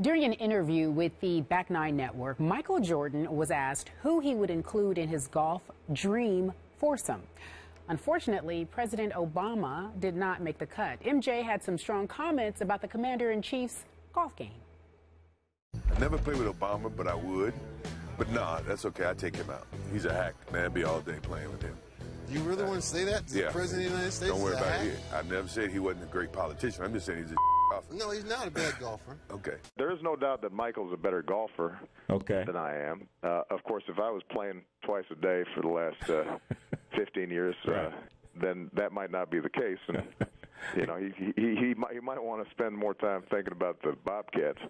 During an interview with the Back Nine Network, Michael Jordan was asked who he would include in his golf dream foursome. Unfortunately, President Obama did not make the cut. MJ had some strong comments about the Commander-in-Chief's golf game. I never played with Obama, but I would. But nah, that's okay. I take him out. He's a hack, man. I'd be all day playing with him. You really want to say that to the President of the United States? Don't worry about it. I never said he wasn't a great politician. I'm just saying he's a golfer. No, he's not a bad golfer. Okay. There is no doubt that Michael's a better golfer than I am. Of course, if I was playing twice a day for the last 15 years, then that might not be the case. And you know, he might want to spend more time thinking about the Bobcats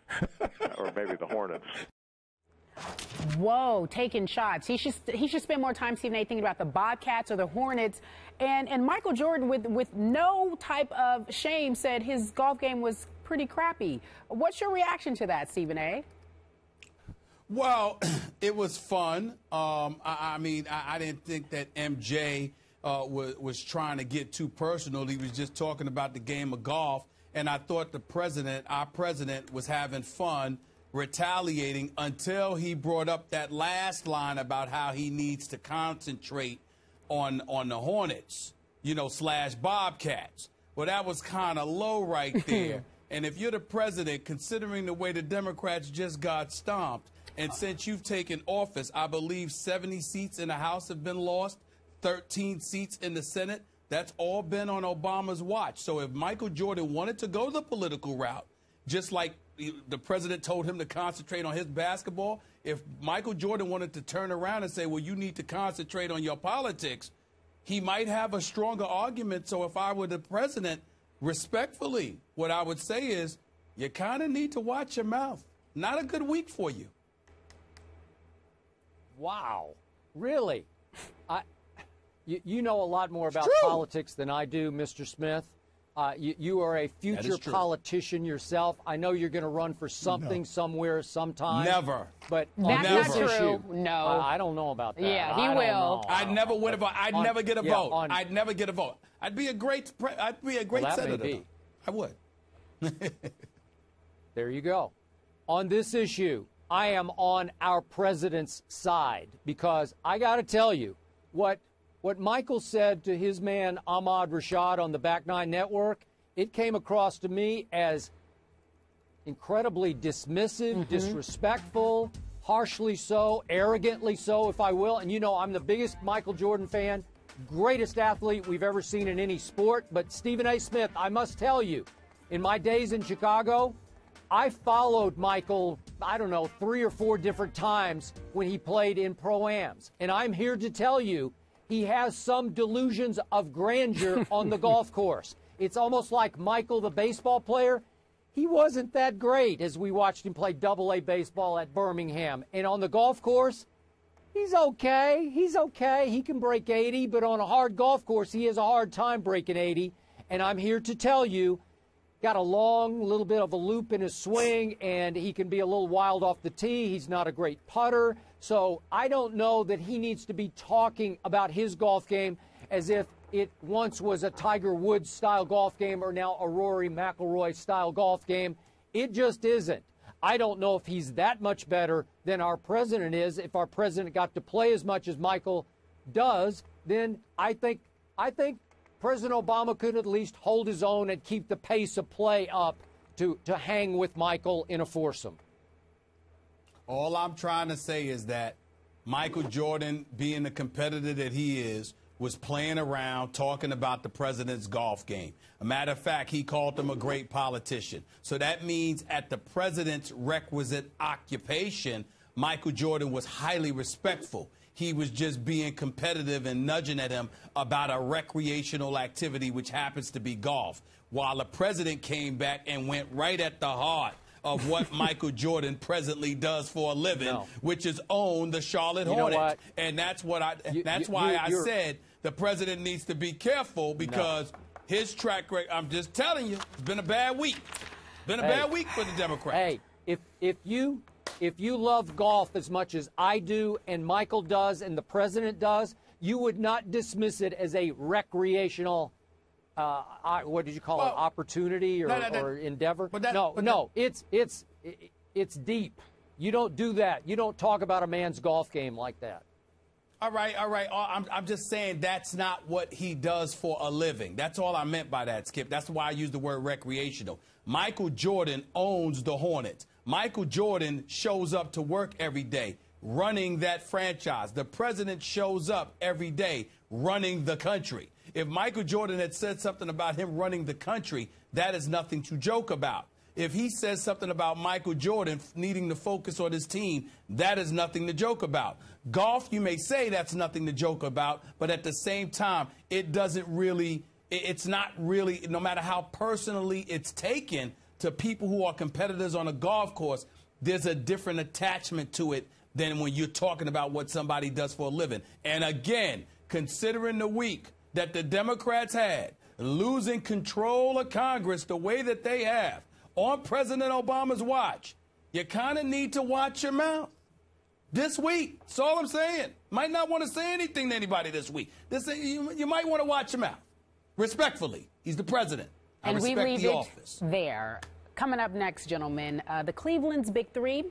or maybe the Hornets. Whoa, taking shots. He should spend more time, Stephen A., thinking about the Bobcats or the Hornets. And Michael Jordan, with no type of shame, said his golf game was pretty crappy. What's your reaction to that, Stephen A.? Well, it was fun. I mean, I didn't think that MJ was trying to get too personal. He was just talking about the game of golf. And I thought our president, was having fun retaliating until he brought up that last line about how he needs to concentrate on the Hornets, / Bobcats. Well, that was kind of low right there. And if you're the president, considering the way the Democrats just got stomped, and since you've taken office, I believe 70 seats in the House have been lost, 13 seats in the Senate. That's all been on Obama's watch. So if Michael Jordan wanted to go the political route, just like the president told him to concentrate on his basketball, if Michael Jordan wanted to turn around and say, well, you need to concentrate on your politics, he might have a stronger argument. So if I were the president, respectfully, what I would say is you kind of need to watch your mouth. Not a good week for you. Wow. Really? You know a lot more about politics than I do, Mr. Smith. You are a future politician yourself. I know you're going to run for something somewhere sometime. Never. But that's not true. No. I don't know about that. Yeah, he will. I'd never win a vote. I'd never get a vote. I'd never get a vote. I'd be a great senator. I would. There you go. On this issue, I am on our president's side because I got to tell you what Michael said to his man Ahmad Rashad on the Back Nine Network, it came across to me as incredibly dismissive, disrespectful, harshly so, arrogantly so, if I will. And I'm the biggest Michael Jordan fan, greatest athlete we've ever seen in any sport. But Stephen A. Smith, I must tell you, in my days in Chicago, I followed Michael, 3 or 4 different times when he played in Pro-Ams. And I'm here to tell you, he has some delusions of grandeur on the golf course. It's almost like Michael, the baseball player. He wasn't that great as we watched him play Double-A baseball at Birmingham. And on the golf course, he's okay. He's okay. He can break 80, but on a hard golf course, he has a hard time breaking 80. And I'm here to tell you, got a long little bit of a loop in his swing, and he can be a little wild off the tee. He's not a great putter. So I don't know that he needs to be talking about his golf game as if it once was a Tiger Woods-style golf game or now a Rory McIlroy-style golf game. It just isn't. I don't know if he's that much better than our president is. If our president got to play as much as Michael does, then I think President Obama could at least hold his own and keep the pace of play up to hang with Michael in a foursome. All I'm trying to say is that Michael Jordan, being the competitor that he is, was playing around talking about the president's golf game. A matter of fact, he called him a great politician. So that means at the president's requisite occupation, Michael Jordan was highly respectful. He was just being competitive and nudging at him about a recreational activity, which happens to be golf, while the president came back and went right at the heart of what Michael Jordan presently does for a living, which is own the Charlotte Hornets. And that's what I said the president needs to be careful because his track record, I'm just telling you, it's been a bad week. It's been a bad week for the Democrats. Hey, if you love golf as much as I do and Michael does and the president does, you would not dismiss it as a recreational what did you call it, opportunity or endeavor? It's deep. You don't do that. You don't talk about a man's golf game like that. All right. I'm just saying that's not what he does for a living. That's all I meant by that, Skip. That's why I used the word recreational. Michael Jordan owns the Hornets. Michael Jordan shows up to work every day running that franchise. The president shows up every day running the country. If Michael Jordan had said something about him running the country, that is nothing to joke about. If he says something about Michael Jordan needing to focus on his team, that is nothing to joke about. Golf, you may say that's nothing to joke about, but at the same time, it doesn't really, it's not really, no matter how personally it's taken to people who are competitors on a golf course, there's a different attachment to it than when you're talking about what somebody does for a living. And again, considering the week that the Democrats had, losing control of Congress the way that they have on President Obama's watch, you kind of need to watch your mouth this week. That's all I'm saying. Might not want to say anything to anybody this week. You might want to watch your mouth. Respectfully, he's the president. I and respect we leave the it office. there. Coming up next, gentlemen, the Cleveland's Big Three.